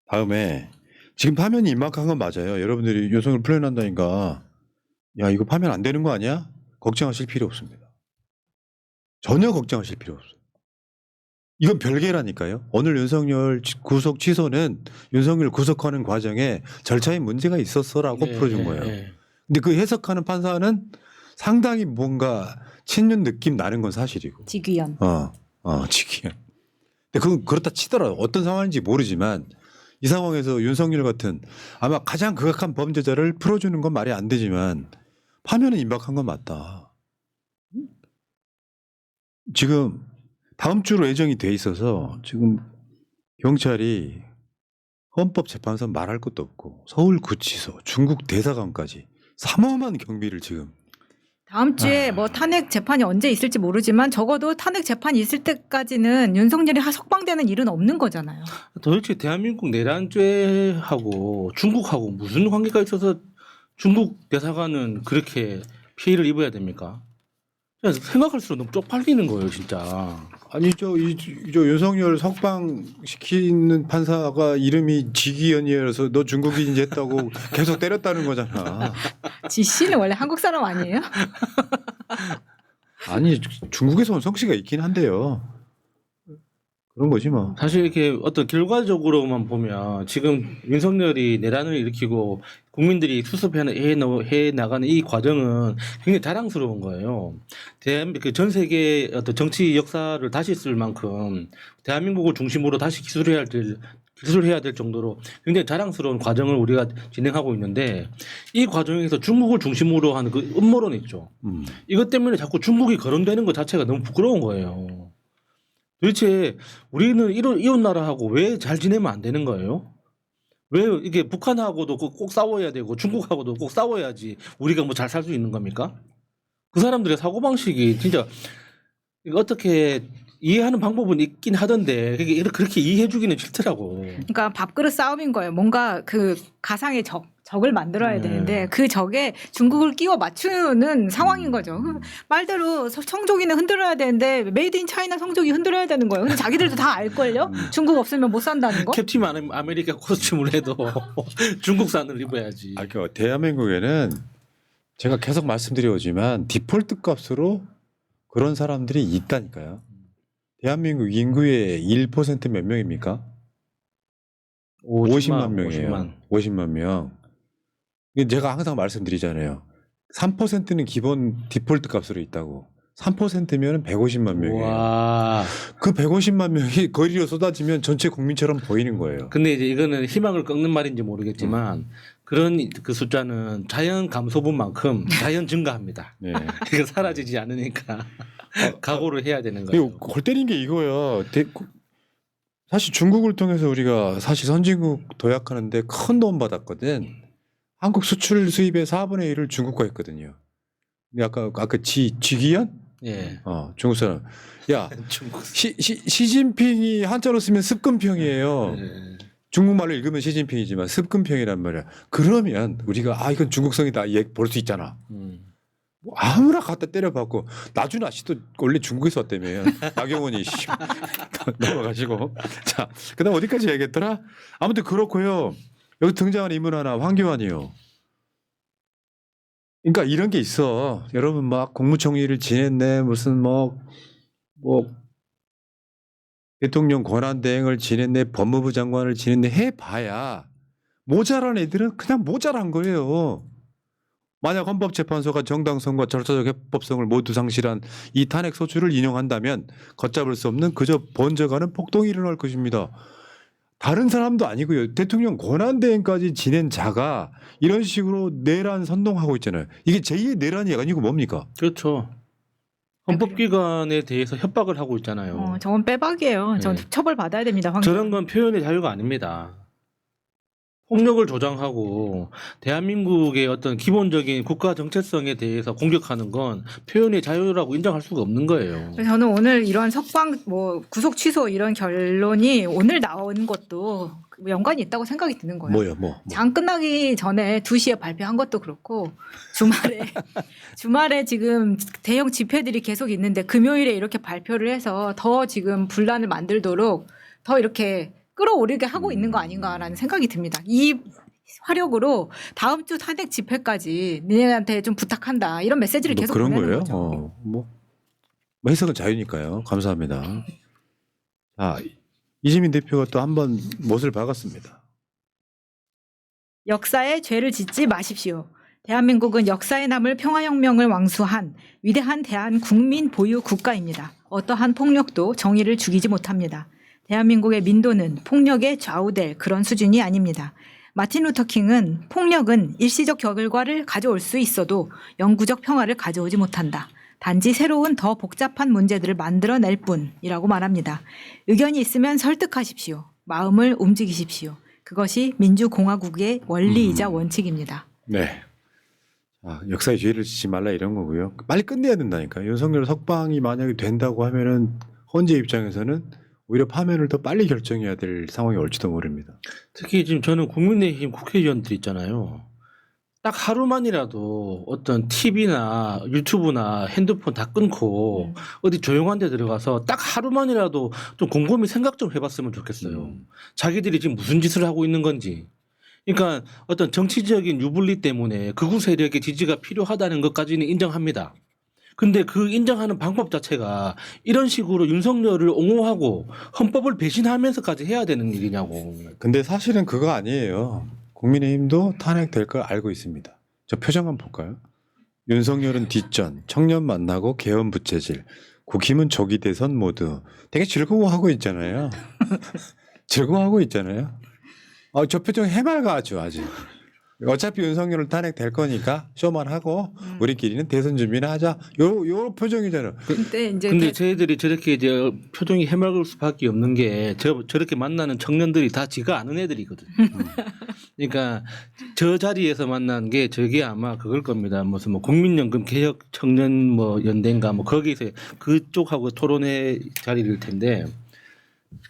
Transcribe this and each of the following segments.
다음에 지금 파면이 임박한 건 맞아요. 여러분들이 윤석열 풀려난다니까 야 이거 파면 안 되는 거 아니야? 걱정하실 필요 없습니다. 전혀 걱정하실 필요 없어요. 이건 별개라니까요. 오늘 윤석열 구속 취소는 윤석열 구속하는 과정에 절차에 문제가 있었어라고 풀어준 거예요. 근데 그 해석하는 판사는 상당히 뭔가 친윤 느낌 나는 건 사실이고. 직위원. 직위원. 근데 그건 그렇다 치더라도 어떤 상황인지 모르지만 이 상황에서 윤석열 같은 아마 가장 극악한 범죄자를 풀어주는 건 말이 안 되지만 파면은 임박한 건 맞다. 지금 다음 주로 예정이 돼 있어서 지금 경찰이 헌법재판소 말할 것도 없고 서울구치소, 중국 대사관까지 삼엄한 경비를 지금. 다음 주에 뭐 탄핵 재판이 언제 있을지 모르지만 적어도 탄핵 재판이 있을 때까지는 윤석열이 석방되는 일은 없는 거잖아요. 도대체 대한민국 내란죄하고 중국하고 무슨 관계가 있어서 중국 대사관은 그렇게 피해를 입어야 됩니까? 생각할수록 너무 쪽팔리는 거예요, 진짜. 아니 저 윤석열 석방시키는 판사가 이름이 지기현이어서 너 중국인인지 했다고 계속 때렸다는 거잖아. 지 씨는 원래 한국 사람 아니에요? 아니 중국에서 온 성씨가 있긴 한데요. 그런 거지 뭐. 사실 이렇게 어떤 결과적으로만 보면 지금 윤석열이 내란을 일으키고 국민들이 수습해 나가는 이 과정은 굉장히 자랑스러운 거예요. 대한민국 전 세계 어떤 정치 역사를 다시 쓸 만큼 대한민국을 중심으로 다시 기술해야 될 정도로 굉장히 자랑스러운 과정을 우리가 진행하고 있는데 이 과정에서 중국을 중심으로 하는 그 음모론 있죠. 이것 때문에 자꾸 중국이 거론되는 것 자체가 너무 부끄러운 거예요. 도대체 우리는 이런 이웃 나라하고 왜 잘 지내면 안 되는 거예요? 왜 이게 북한하고도 꼭 싸워야 되고 중국하고도 꼭 싸워야지 우리가 뭐 잘 살 수 있는 겁니까? 그 사람들의 사고방식이 진짜 이거 어떻게 이해하는 방법은 있긴 하던데 그렇게 이해해주기는 싫더라고. 그러니까 밥그릇 싸움인 거예요. 뭔가 그 가상의 적을 만들어야 되는데 그 적에 중국을 끼워 맞추는 상황인 거죠. 말대로 성조기는 흔들어야 되는데 메이드 인 차이나 성조기 흔들어야 되는 거예요. 근데 자기들도 다 알걸요? 중국 없으면 못 산다는 거? 캡틴 아메리카 코스튬을 해도 중국산을 입어야지. 그 대한민국에는 제가 계속 말씀드려오지만 디폴트 값으로 그런 사람들이 있다니까요. 대한민국 인구의 1% 몇 명입니까? 50만 명이에요. 50만 명. 제가 항상 말씀드리잖아요. 3%는 기본 디폴트 값으로 있다고. 3%면 150만 명이에요. 와. 그 150만 명이 거리로 쏟아지면 전체 국민처럼 보이는 거예요. 근데 이제 이거는 희망을 꺾는 말인지 모르겠지만 그런 그 숫자는 자연 감소분만큼 자연 증가합니다. 네. 이거 사라지지 않으니까 각오를 해야 되는 거예요. 그리고 골 때린 게 이거야. 사실 중국을 통해서 우리가 사실 선진국 도약하는데 큰 도움 받았거든. 한국 수출 수입의 4분의 1을 중국과 했거든요. 근데 아까 지기현? 예. 중국 사람. 야, 중국. 시진핑이 한자로 쓰면 습근평이에요. 예. 중국말로 읽으면 시진핑이지만 습근평이란 말이야. 그러면 우리가 이건 중국성이다 볼 수 있잖아. 뭐 아무나 갖다 때려박고 나준아 씨도 원래 중국에서 왔다며요. 나경원이 넘어가시고. 자, 그다음 어디까지 얘기했더라? 아무튼 그렇고요. 여기 등장한 인물 하나 황교안이요. 그러니까 이런 게 있어. 여러분 막 국무총리를 지냈네. 무슨 뭐 대통령 권한대행을 지냈네. 법무부 장관을 지냈네. 해봐야 모자란 애들은 그냥 모자란 거예요. 만약 헌법재판소가 정당성과 절차적 합법성을 모두 상실한 이 탄핵 소추를 인용한다면 걷잡을 수 없는 그저 번져가는 폭동이 일어날 것입니다. 다른 사람도 아니고요. 대통령 권한대행까지 지낸 자가 이런 식으로 내란 선동하고 있잖아요. 이게 제2의 내란이 아니고 뭡니까? 그렇죠. 헌법기관에 대해서 협박을 하고 있잖아요. 저건 빼박이에요. 저건 네. 처벌 받아야 됩니다. 저런 건 표현의 자유가 아닙니다. 폭력을 조장하고 대한민국의 어떤 기본적인 국가 정체성에 대해서 공격하는 건 표현의 자유라고 인정할 수가 없는 거예요. 저는 오늘 이런 석방, 구속 취소 이런 결론이 오늘 나온 것도 연관이 있다고 생각이 드는 거예요. 뭐요? 장 끝나기 전에 2시에 발표한 것도 그렇고 주말에 지금 대형 집회들이 계속 있는데 금요일에 이렇게 발표를 해서 더 지금 분란을 만들도록 더 이렇게 끌어오르게 하고 있는 거 아닌가라는 생각이 듭니다. 이 화력으로 다음 주 탄핵 집회까지 니네한테 좀 부탁한다 이런 메시지를 뭐 계속 그런 보내는 거예요? 거죠. 뭐 해석은 자유니까요. 감사합니다. 자, 이재민 대표가 또 한 번 못을 박았습니다. 역사에 죄를 짓지 마십시오. 대한민국은 역사에 남을 평화혁명을 왕수한 위대한 대한 국민 보유 국가입니다. 어떠한 폭력도 정의를 죽이지 못합니다. 대한민국의 민도는 폭력에 좌우될 그런 수준이 아닙니다. 마틴 루터 킹은 폭력은 일시적 결과를 가져올 수 있어도 영구적 평화를 가져오지 못한다. 단지 새로운 더 복잡한 문제들을 만들어낼 뿐이라고 말합니다. 의견이 있으면 설득하십시오. 마음을 움직이십시오. 그것이 민주공화국의 원리이자 원칙입니다. 네. 역사에 죄를 짓지 말라 이런 거고요. 빨리 끝내야 된다니까. 윤석열 석방이 만약에 된다고 하면은 헌재 입장에서는 오히려 파면을 더 빨리 결정해야 될 상황이 올지도 모릅니다. 특히 지금 저는 국민의힘 국회의원들 있잖아요. 딱 하루만이라도 어떤 TV나 유튜브나 핸드폰 다 끊고 어디 조용한 데 들어가서 딱 하루만이라도 좀 곰곰이 생각 좀 해봤으면 좋겠어요. 자기들이 지금 무슨 짓을 하고 있는 건지. 그러니까 어떤 정치적인 유불리 때문에 극우 세력의 지지가 필요하다는 것까지는 인정합니다. 근데 그 인정하는 방법 자체가 이런 식으로 윤석열을 옹호하고 헌법을 배신하면서까지 해야 되는 일이냐고. 근데 사실은 그거 아니에요. 국민의힘도 탄핵될 걸 알고 있습니다. 저 표정 한번 볼까요? 윤석열은 뒷전, 청년 만나고 개헌 부채질, 국힘은 조기 대선 모두 되게 즐거워하고 있잖아요. 즐거워하고 있잖아요. 저 표정 해맑아 아주. 어차피 윤석열을 탄핵될 거니까 쇼만 하고 우리끼리는 대선 준비나 하자. 요 표정이잖아요. 근데 저희들이 저렇게 이제 표정이 해맑을 수밖에 없는 게 저렇게 만나는 청년들이 다 지가 아는 애들이거든. 그러니까 저 자리에서 만난 게 저게 아마 그걸 겁니다. 무슨 뭐 국민연금 개혁 청년 뭐 연대인가 뭐 거기서 그쪽하고 토론회 자리일 텐데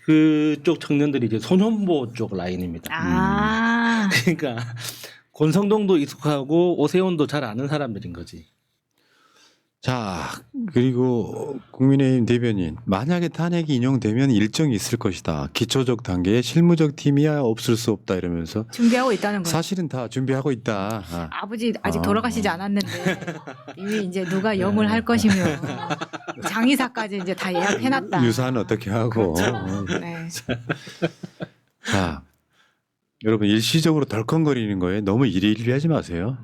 그쪽 청년들이 이제 손현보 쪽 라인입니다. 그러니까 권성동도 익숙하고 오세훈도 잘 아는 사람들인 거지. 자, 그리고 국민의힘 대변인 만약에 탄핵이 인용되면 일정이 있을 것이다. 기초적 단계에 실무적 팀이야 없을 수 없다 이러면서 준비하고 있다는 거예요. 사실은 다 준비하고 있다. 아버지 아직 돌아가시지 않았는데 이미 이제 누가 염을 할 것이며 장의사까지 이제 다 예약해놨다. 유사는 어떻게 하고. 그렇죠. 네. 자, 여러분 일시적으로 덜컹거리는 거에 너무 일희일비하지 마세요.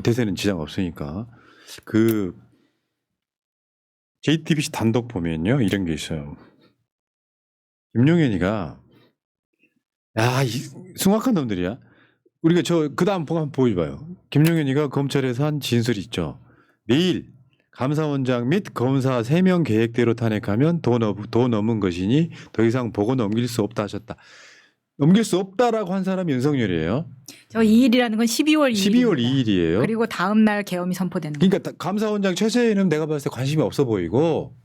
대세는 지장 없으니까. JTBC 단독 보면요 이런 게 있어요. 김용현이가 숭악한 놈들이야. 우리가 그다음 한번 보여줘봐요. 김용현이가 검찰에서 한 진술이 있죠. 내일 감사원장 및 검사 3명 계획대로 탄핵하면 도 넘은 것이니 더 이상 보고 넘길 수 없다 하셨다. 넘길 수 없다라고 한 사람이 윤석열이에요. 저 2일이라는 건 12월 2일. 12월 2일이에요. 그리고 다음 날 계엄이 선포되는 거예요. 그러니까 감사원장 최세희는 내가 봤을 때 관심이 없어 보이고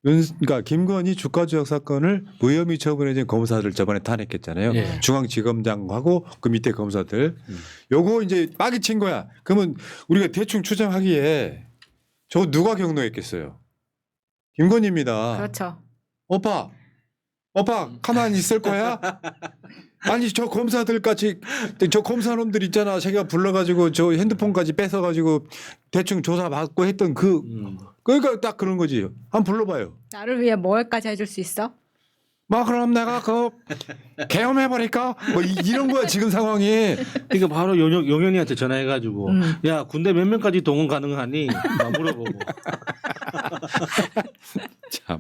그러니까 김건희 주가조작 사건을 무혐의 처분해진 검사들 저번에 탄핵했잖아요. 예. 중앙지검장하고 그 밑에 검사들. 요거 이제 빠기 친 거야. 그러면 우리가 대충 추정하기에 저거 누가 경로했겠어요? 김건희입니다. 그렇죠. 오빠 가만히 있을 거야? 아니 저 검사들까지 저 검사놈들 있잖아. 자기가 불러가지고 저 핸드폰까지 뺏어가지고 대충 조사받고 했던 그러니까 딱 그런 거지. 한번 불러봐요. 나를 위해 뭘까지 해줄 수 있어? 그럼 내가 계엄해버릴까? 이런 거야 지금 상황이. 그러니까 바로 용현이한테 전화해가지고 야 군대 몇 명까지 동원 가능하니? 막 물어보고. 참.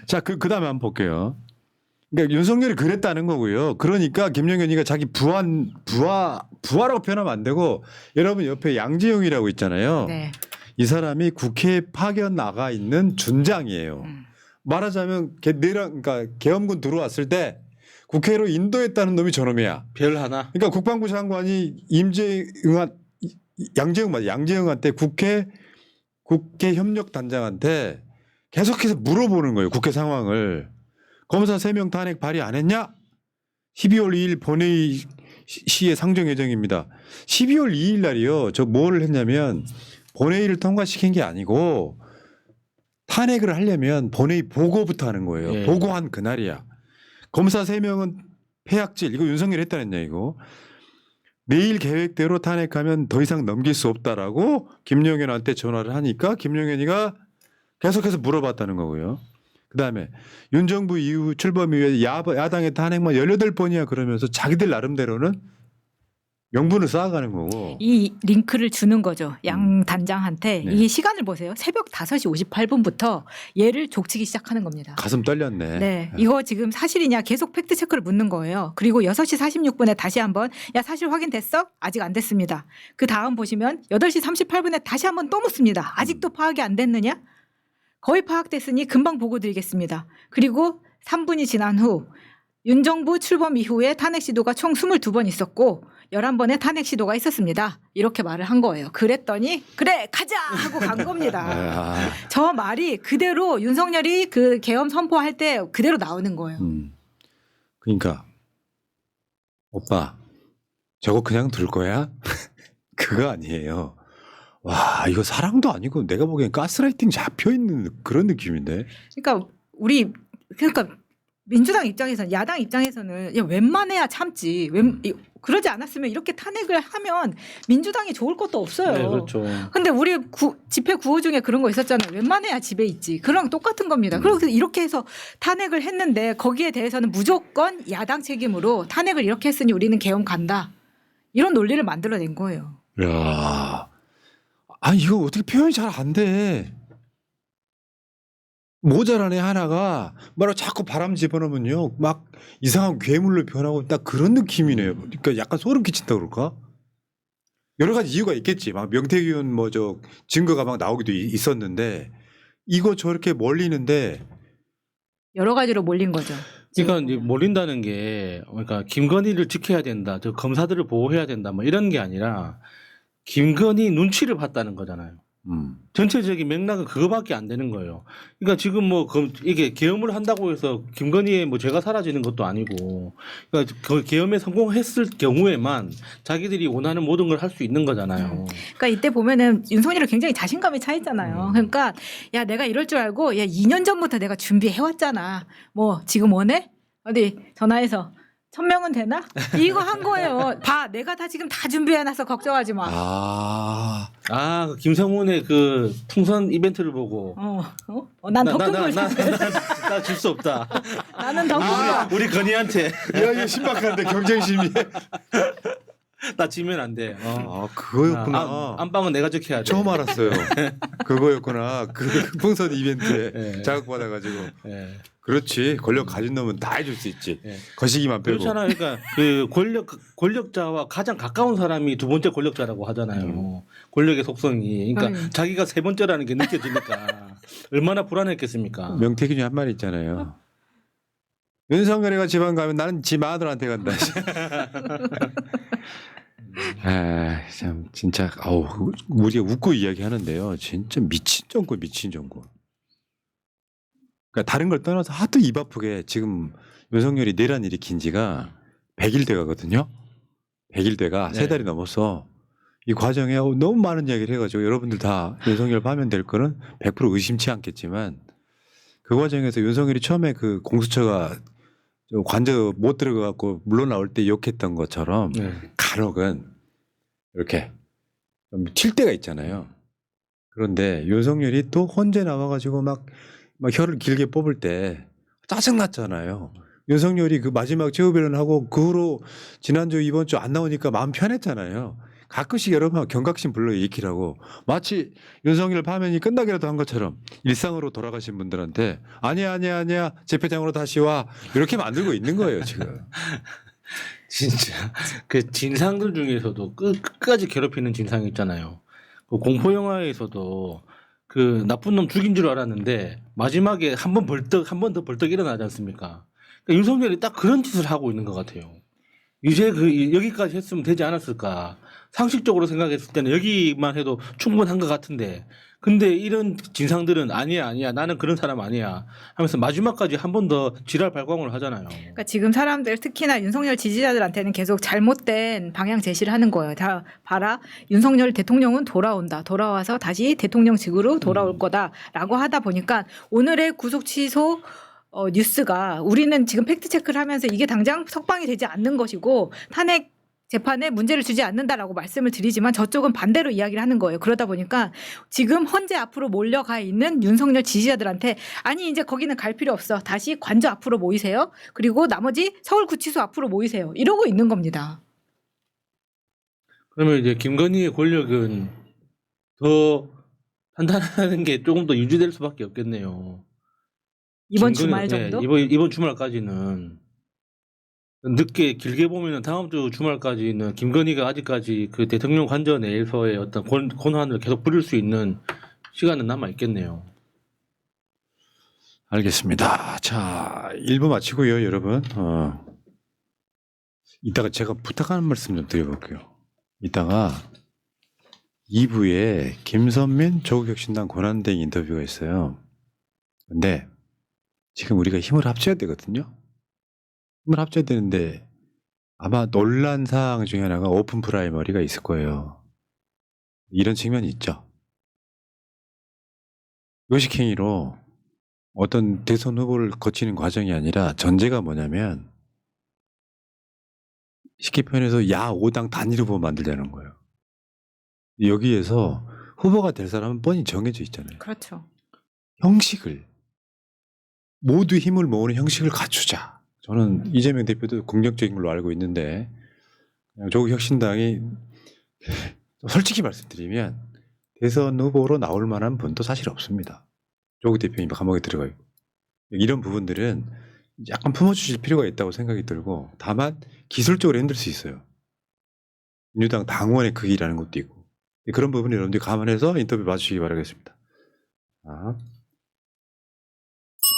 자, 그다음에 한번 볼게요. 그러니까 윤석열이 그랬다는 거고요. 그러니까 김용현이가 자기 부하라고 표현하면 안 되고 여러분 옆에 양재용이라고 있잖아요. 네. 이 사람이 국회에 파견 나가 있는 준장이에요. 말하자면 그러니까 계엄군 들어왔을 때 국회로 인도했다는 놈이 저놈이야. 별 하나. 그러니까 국방부 장관이 양재용한테 국회 협력단장한테 계속해서 물어보는 거예요. 국회 상황을. 검사 3명 탄핵 발의 안 했냐? 12월 2일 본회의 시의 상정 예정입니다. 12월 2일 날이요. 저 뭘 했냐면 본회의를 통과시킨 게 아니고 탄핵을 하려면 본회의 보고부터 하는 거예요. 예. 보고한 그날이야. 검사 3명은 폐악질. 이거 윤석열이 했다는 얘기고. 내일 계획대로 탄핵하면 더 이상 넘길 수 없다라고 김용현한테 전화를 하니까 김용현이가 계속해서 물어봤다는 거고요. 그다음에 윤 정부 이후 출범 이후에 야당의 탄핵만 18번이야 그러면서 자기들 나름대로는 명분을 쌓아가는 거고. 이 링크를 주는 거죠. 양 단장한테. 네. 이 시간을 보세요. 새벽 5시 58분부터 얘를 족치기 시작하는 겁니다. 가슴 떨렸네. 네. 이거 지금 사실이냐 계속 팩트 체크를 묻는 거예요. 그리고 6시 46분에 다시 한번 야 사실 확인됐어? 아직 안 됐습니다. 그 다음 보시면 8시 38분에 다시 한번 또 묻습니다. 아직도 파악이 안 됐느냐? 거의 파악됐으니 금방 보고 드리겠습니다. 그리고 3분이 지난 후 윤 정부 출범 이후에 탄핵 시도가 총 22번 있었고 11번의 탄핵 시도가 있었습니다. 이렇게 말을 한 거예요. 그랬더니 그래 가자 하고 간 겁니다. 아, 저 말이 그대로 윤석열이 그 계엄 선포할 때 그대로 나오는 거예요. 그러니까 오빠 저거 그냥 둘 거야? 그거 아니에요. 와 이거 사랑도 아니고 내가 보기엔 가스라이팅 잡혀 있는 그런 느낌인데. 그러니까 민주당 입장에서는 야당 입장에서는 야, 웬만해야 참지. 그러지 않았으면 이렇게 탄핵을 하면 민주당이 좋을 것도 없어요. 네, 그렇죠. 근데 우리 집회 구호 중에 그런 거 있었잖아요. 웬만해야 집에 있지. 그랑 똑같은 겁니다. 그래서 이렇게 해서 탄핵을 했는데 거기에 대해서는 무조건 야당 책임으로 탄핵을 이렇게 했으니 우리는 계엄 간다. 이런 논리를 만들어낸 거예요. 야, 아 이거 어떻게 표현이 잘 안 돼. 모자란 애 하나가 뭐라 자꾸 바람 집어넣으면요 막 이상한 괴물로 변하고 딱 그런 느낌이네요. 그러니까 약간 소름 끼친다 그럴까? 여러 가지 이유가 있겠지. 막 명태균 의원 뭐 저 증거가 막 나오기도 있었는데 이거 저렇게 몰리는데 여러 가지로 몰린 거죠. 그러니까 이제 몰린다는 게 그러니까 김건희를 지켜야 된다, 저 검사들을 보호해야 된다, 뭐 이런 게 아니라 김건희 눈치를 봤다는 거잖아요. 전체적인 맥락은 그거밖에 안 되는 거예요. 그러니까 지금 뭐 이게 계엄을 한다고 해서 김건희의 뭐 죄가 사라지는 것도 아니고, 그러니까 그 계엄에 성공했을 경우에만 자기들이 원하는 모든 걸 할 수 있는 거잖아요. 그러니까 이때 보면은 윤석열이 굉장히 자신감이 차 있잖아요. 그러니까 야 내가 이럴 줄 알고 야 2년 전부터 내가 준비해 왔잖아. 뭐 지금 원해? 어디 전화해서 1000명은 되나? 이거 한 거예요. 봐, 내가 다 지금 다 준비해놨어. 걱정하지 마. 그 김성훈의 그 통선 이벤트를 보고 난 더 큰 걸 나 줄 수 없다. 나는 더 큰 거. 우리 건희한테 야 이거 신박한데 경쟁심이. 나 지면 안 돼. 아 그거였구나. 안방은 내가 지켜야 돼. 처음 알았어요. 그거였구나. 그 풍선 이벤트에 네. 자극받아가지고. 네. 그렇지. 권력 가진 놈은 다 해줄 수 있지. 네. 거시기만 빼고. 그렇잖아요. 그러니까 그 권력자와 가장 가까운 사람이 두 번째 권력자라고 하잖아요. 권력의 속성이. 그러니까 자기가 세 번째라는 게 느껴지니까 얼마나 불안했겠습니까? 명태균이 한 말이 있잖아요. 윤석열이가 지방 가면 나는 지 아들한테 간다. 아, 참 진짜 우리가 웃고 이야기하는데요. 진짜 미친 정권. 그러니까 다른 걸 떠나서 하도 입 아프게 지금 윤석열이 내란 일으킨 지가 100일 돼가거든요. 100일 돼가 네. 3달이 넘어서 이 과정에 너무 많은 이야기를 해가지고 여러분들 다 윤석열 파면될 거는 100% 의심치 않겠지만 그 과정에서 윤석열이 처음에 그 공수처가 관저 못 들어가고 물러나올 때 욕했던 것처럼 네. 간혹은 이렇게 좀 튈 때가 있잖아요. 그런데 윤석열이 또 혼자 나와가지고 막 혀를 길게 뽑을 때 짜증났잖아요. 윤석열이 그 마지막 최후변론하고 그 후로 지난주 이번 주 안 나오니까 마음 편했잖아요. 가끔씩 여러분 경각심 불러일으키라고 마치 윤석열 파면이 끝나기라도 한 것처럼 일상으로 돌아가신 분들한테 아니야 재패장으로 다시 와 이렇게 만들고 있는 거예요 지금. 진짜 그 진상들 중에서도 끝까지 괴롭히는 진상이 있잖아요. 그 공포 영화에서도 그 나쁜 놈 죽인 줄 알았는데 마지막에 한 번 더 벌떡 일어나지 않습니까? 그러니까 윤석열이 딱 그런 짓을 하고 있는 것 같아요. 이제 여기까지 했으면 되지 않았을까? 상식적으로 생각했을 때는 여기만 해도 충분한 것 같은데, 근데 이런 진상들은 아니야 나는 그런 사람 아니야 하면서 마지막까지 한 번 더 지랄 발광을 하잖아요. 그러니까 지금 사람들 특히나 윤석열 지지자들한테는 계속 잘못된 방향 제시를 하는 거예요. 다 봐라, 윤석열 대통령은 돌아와서 다시 대통령직으로 돌아올 거다라고 하다 보니까 오늘의 구속 취소 뉴스가 우리는 지금 팩트 체크를 하면서 이게 당장 석방이 되지 않는 것이고 탄핵 재판에 문제를 주지 않는다라고 말씀을 드리지만 저쪽은 반대로 이야기를 하는 거예요. 그러다 보니까 지금 헌재 앞으로 몰려가 있는 윤석열 지지자들한테 아니 이제 거기는 갈 필요 없어. 다시 관저 앞으로 모이세요. 그리고 나머지 서울구치소 앞으로 모이세요. 이러고 있는 겁니다. 그러면 이제 김건희의 권력은 더 탄탄하는 게 조금 더 유지될 수밖에 없겠네요. 이번 김건희는- 주말 네, 정도? 이번 주말까지는 늦게 길게 보면은 다음 주 주말까지는 김건희가 아직까지 그 대통령 관저 내에서의 어떤 권한을 계속 부릴 수 있는 시간은 남아 있겠네요. 알겠습니다. 자, 1부 마치고요, 여러분. 이따가 제가 부탁하는 말씀 좀 드려볼게요. 이따가 2부에 김선민 조국혁신당 권한대행 인터뷰가 있어요. 근데 지금 우리가 힘을 합쳐야 되거든요. 힘을 합쳐야 되는데 아마 논란 사항 중에 하나가 오픈 프라이머리가 있을 거예요. 이런 측면이 있죠. 요식행위로 어떤 대선 후보를 거치는 과정이 아니라 전제가 뭐냐면 쉽게 표현해서 야 5당 단일 후보 만들자는 거예요. 여기에서 후보가 될 사람은 뻔히 정해져 있잖아요. 그렇죠. 형식을 모두 힘을 모으는 형식을 갖추자. 저는 이재명 대표도 긍정적인 걸로 알고 있는데 그냥 조국 혁신당이 솔직히 말씀드리면 대선 후보로 나올 만한 분도 사실 없습니다. 조국 대표님 감옥에 들어가 있고 이런 부분들은 약간 품어주실 필요가 있다고 생각이 들고 다만 기술적으로 힘들 수 있어요. 민주당 당원의 크기라는 것도 있고 그런 부분을 여러분들이 감안해서 인터뷰 봐주시기 바라겠습니다. 자.